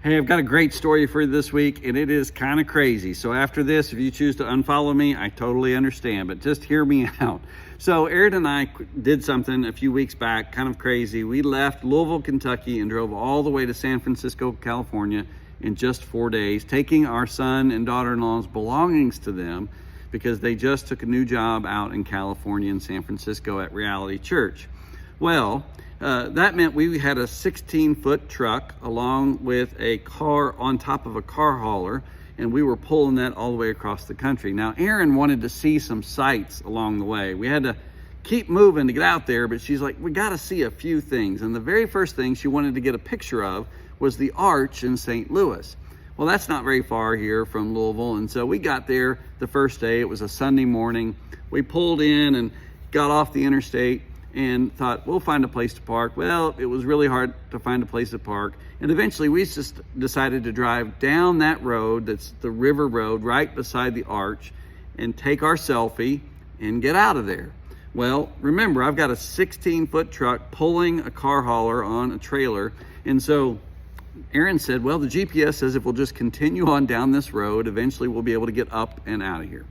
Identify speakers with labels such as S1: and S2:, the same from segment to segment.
S1: Hey, I've got a great story for you this week, and it is kind of crazy. So after this, if you choose to unfollow me, I totally understand, but just hear me out. So Aaron and I did something a few weeks back, kind of crazy. We left Louisville, Kentucky, and drove all the way to San Francisco, California in just 4 days, taking our son and daughter-in-law's belongings to them because they just took a new job out in California in San Francisco at Reality Church. Well, that meant we had a 16-foot truck along with a car on top of a car hauler, and we were pulling that all the way across the country. Now, Erin wanted to see some sights along the way. We had to keep moving to get out there, but she's like, we got to see a few things. And the very first thing she wanted to get a picture of was the arch in St. Louis. Well, that's not very far here from Louisville, and so we got there the first day. It was a Sunday morning. We pulled in and got off the interstate and thought, we'll find a place to park. Well, it was really hard to find a place to park. And eventually we just decided to drive down that road, that's the river road, right beside the arch, and take our selfie and get out of there. Well, remember, I've got a 16-foot truck pulling a car hauler on a trailer. And so Aaron said, well, the GPS says if we'll just continue on down this road, eventually we'll be able to get up and out of here.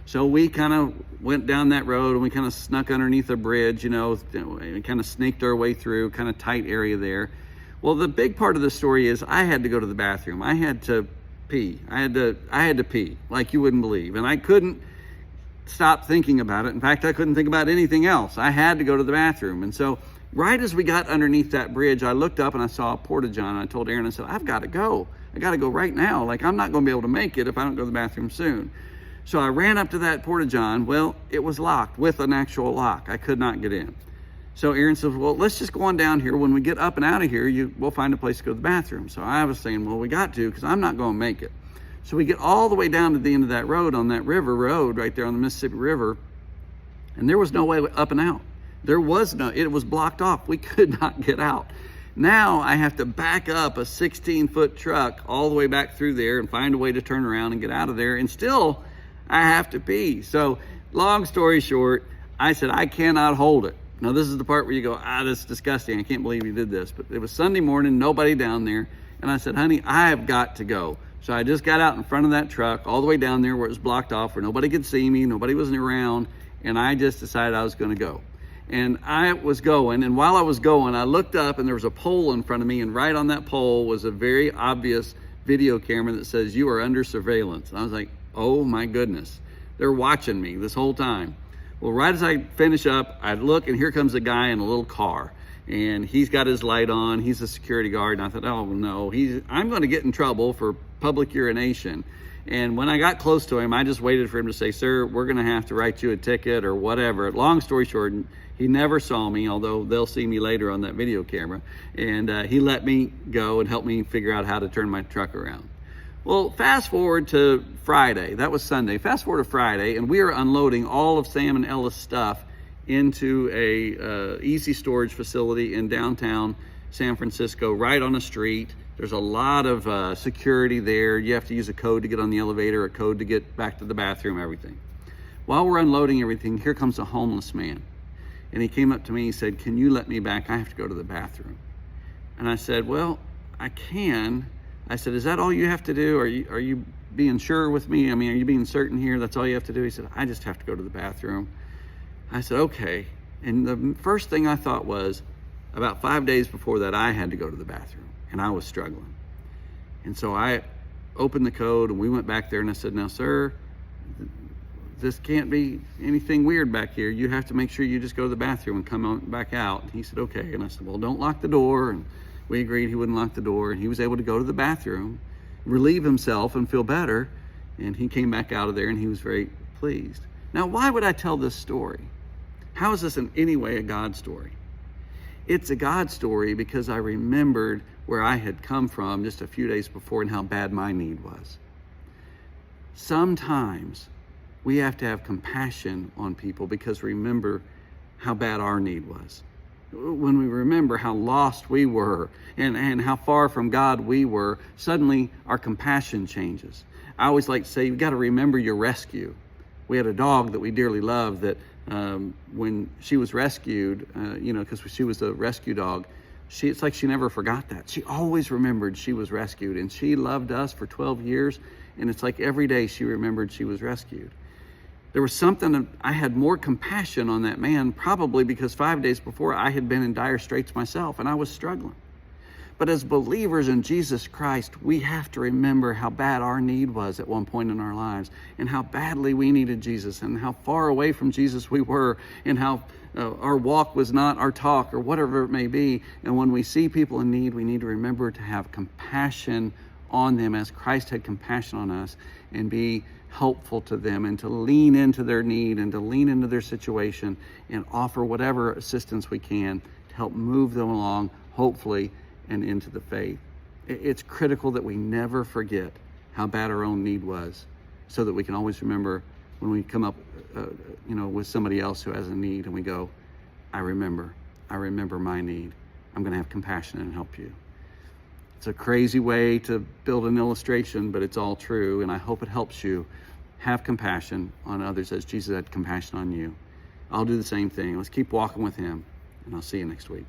S1: So we kind of went down that road and we kind of snuck underneath a bridge, and kind of snaked our way through, kind of tight area there. Well, the big part of the story is I had to go to the bathroom. I had to pee. I had to pee like you wouldn't believe. And I couldn't stop thinking about it. In fact, I couldn't think about anything else. I had to go to the bathroom. And so right as we got underneath that bridge, I looked up and I saw a porta-john. I told Aaron, I said, I've got to go. I got to go right now. Like, I'm not going to be able to make it if I don't go to the bathroom soon. So I ran up to that porta-john. Well, it was locked with an actual lock. I could not get in. So Aaron says, well, let's just go on down here. When we get up and out of here, we'll find a place to go to the bathroom. So I was saying, well, we got to, because I'm not going to make it. So we get all the way down to the end of that road, on that river road right there on the Mississippi River, and there was no way up and out. It was blocked off. We could not get out. Now I have to back up a 16-foot truck all the way back through there and find a way to turn around and get out of there, and still I have to pee. So long story short, I said, I cannot hold it. Now this is the part where you go, this is disgusting. I can't believe you did this. But it was Sunday morning, nobody down there. And I said, honey, I have got to go. So I just got out in front of that truck all the way down there where it was blocked off, where nobody could see me, nobody was around. And I just decided I was going to go. And I was going, and while I was going, I looked up and there was a pole in front of me, and right on that pole was a very obvious video camera that says, you are under surveillance. And I was like, oh my goodness, they're watching me this whole time. Well, right as I finish up, I look and here comes a guy in a little car, and he's got his light on. He's a security guard. And I thought, oh no, I'm going to get in trouble for public urination. And when I got close to him, I just waited for him to say, sir, we're going to have to write you a ticket or whatever. Long story short, he never saw me, although they'll see me later on that video camera. And he let me go and helped me figure out how to turn my truck around. Well, fast forward to Friday. That was Sunday. Fast forward to Friday, and we are unloading all of Sam and Ella's stuff into a easy storage facility in downtown San Francisco, right on the street. There's a lot of security there. You have to use a code to get on the elevator, a code to get back to the bathroom, everything. While we're unloading everything, here comes a homeless man. And he came up to me and said, can you let me back? I have to go to the bathroom. And I said, well, I can. I said, is that all you have to do? Are you being sure with me? I mean, are you being certain here? That's all you have to do? He said, I just have to go to the bathroom. I said, okay. And the first thing I thought was, about 5 days before that, I had to go to the bathroom, and I was struggling. And so I opened the code, and we went back there, and I said, now, sir, this can't be anything weird back here. You have to make sure you just go to the bathroom and come on back out. And he said, okay. And I said, well, don't lock the door. And we agreed he wouldn't lock the door, and he was able to go to the bathroom, relieve himself and feel better, and he came back out of there and he was very pleased. Now, why would I tell this story? How is this in any way a God story? It's a God story because I remembered where I had come from just a few days before and how bad my need was. Sometimes we have to have compassion on people because remember how bad our need was. When we remember how lost we were and how far from God we were, suddenly our compassion changes. I always like to say, you've got to remember your rescue. We had a dog that we dearly loved that when she was rescued, because she was a rescue dog, It's like she never forgot that. She always remembered she was rescued, and she loved us for 12 years. And it's like every day she remembered she was rescued. There was something, I had more compassion on that man, probably because 5 days before I had been in dire straits myself and I was struggling. But as believers in Jesus Christ, we have to remember how bad our need was at one point in our lives, and how badly we needed Jesus, and how far away from Jesus we were, and how our walk was not our talk, or whatever it may be. And when we see people in need, we need to remember to have compassion on them as Christ had compassion on us, and be helpful to them, and to lean into their need, and to lean into their situation, and offer whatever assistance we can to help move them along, hopefully, and into the faith. It's critical that we never forget how bad our own need was, so that we can always remember when we come up with somebody else who has a need, and we go, I remember my need. I'm going to have compassion and help you. It's a crazy way to build an illustration, but it's all true, and I hope it helps you have compassion on others as Jesus had compassion on you. I'll do the same thing. Let's keep walking with him, and I'll see you next week.